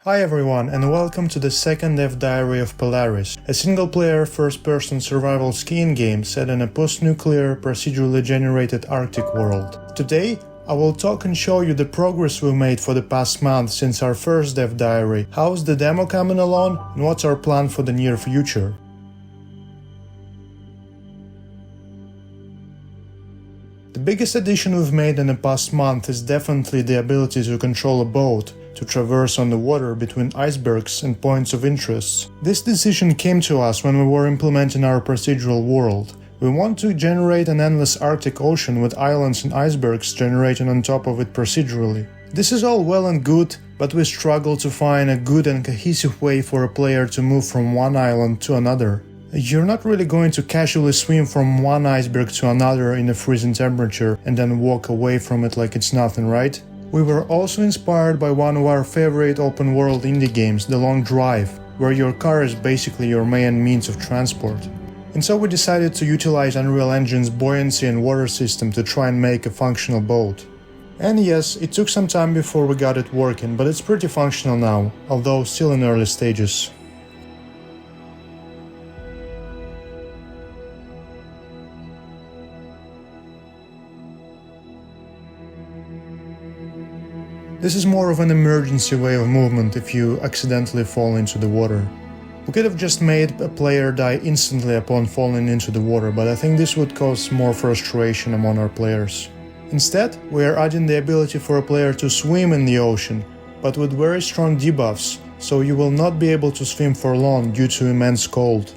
Hi everyone, and welcome to the second Dev Diary of Polyaris, a single-player first-person survival skiing game set in a post-nuclear, procedurally generated Arctic world. Today, I will talk and show you the progress we've made for the past month since our first Dev Diary, how's the demo coming along, and what's our plan for the near future. The biggest addition we've made in the past month is definitely the ability to control a boat, to traverse on the water between icebergs and points of interest. This decision came to us when we were implementing our procedural world. We want to generate an endless Arctic Ocean with islands and icebergs generating on top of it procedurally. This is all well and good, but we struggle to find a good and cohesive way for a player to move from one island to another. You're not really going to casually swim from one iceberg to another in a freezing temperature and then walk away from it like it's nothing, right? We were also inspired by one of our favorite open-world indie games, The Long Drive, where your car is basically your main means of transport. And so we decided to utilize Unreal Engine's buoyancy and water system to try and make a functional boat. And yes, it took some time before we got it working, but it's pretty functional now, although still in early stages. This is more of an emergency way of movement if you accidentally fall into the water. We could have just made a player die instantly upon falling into the water, but I think this would cause more frustration among our players. Instead, we are adding the ability for a player to swim in the ocean, but with very strong debuffs, so you will not be able to swim for long due to immense cold.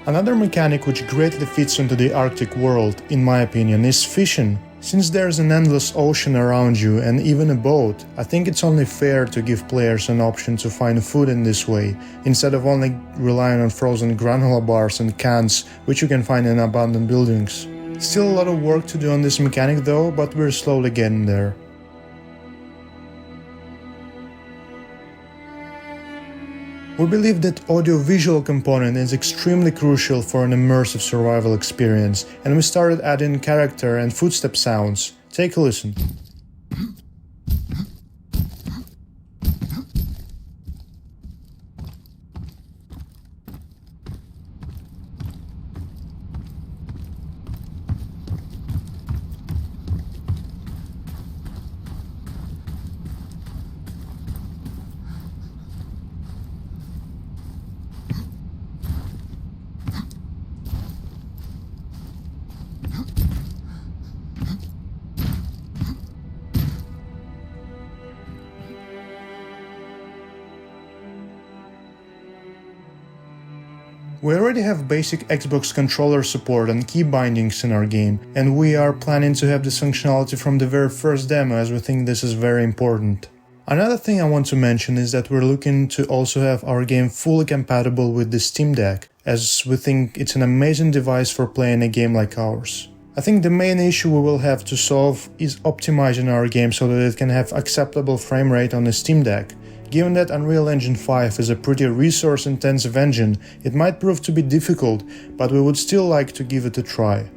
Another mechanic which greatly fits into the Arctic world, in my opinion, is fishing. Since there's an endless ocean around you and even a boat, I think it's only fair to give players an option to find food in this way, instead of only relying on frozen granola bars and cans, which you can find in abandoned buildings. Still a lot of work to do on this mechanic though, but we're slowly getting there. We believe that audio-visual component is extremely crucial for an immersive survival experience, and we started adding character and footstep sounds. Take a listen. We already have basic Xbox controller support and key bindings in our game, and we are planning to have this functionality from the very first demo, as we think this is very important. Another thing I want to mention is that we're looking to also have our game fully compatible with the Steam Deck, as we think it's an amazing device for playing a game like ours. I think the main issue we will have to solve is optimizing our game so that it can have acceptable frame rate on the Steam Deck. Given that Unreal Engine 5 is a pretty resource-intensive engine, it might prove to be difficult, but we would still like to give it a try.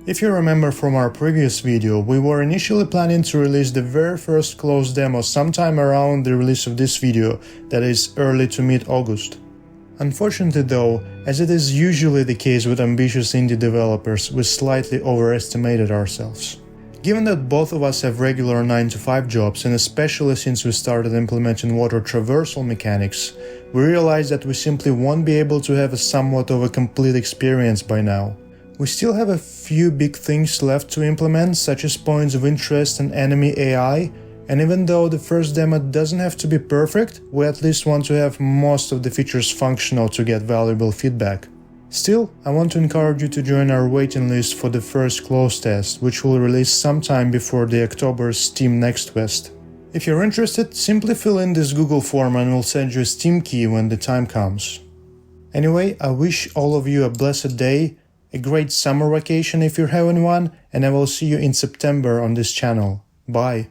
If you remember from our previous video, we were initially planning to release the very first closed demo sometime around the release of this video, that is early to mid-August. Unfortunately though, as it is usually the case with ambitious indie developers, we slightly overestimated ourselves. Given that both of us have regular 9-to-5 jobs, and especially since we started implementing water traversal mechanics, we realized that we simply won't be able to have somewhat of a complete experience by now. We still have a few big things left to implement, such as points of interest and enemy AI, and even though the first demo doesn't have to be perfect, we at least want to have most of the features functional to get valuable feedback. Still, I want to encourage you to join our waiting list for the first closed test, which will release sometime before the October Steam Next Fest. If you're interested, simply fill in this Google form and we'll send you a Steam key when the time comes. Anyway, I wish all of you a blessed day, a great summer vacation if you're having one, and I will see you in September on this channel. Bye!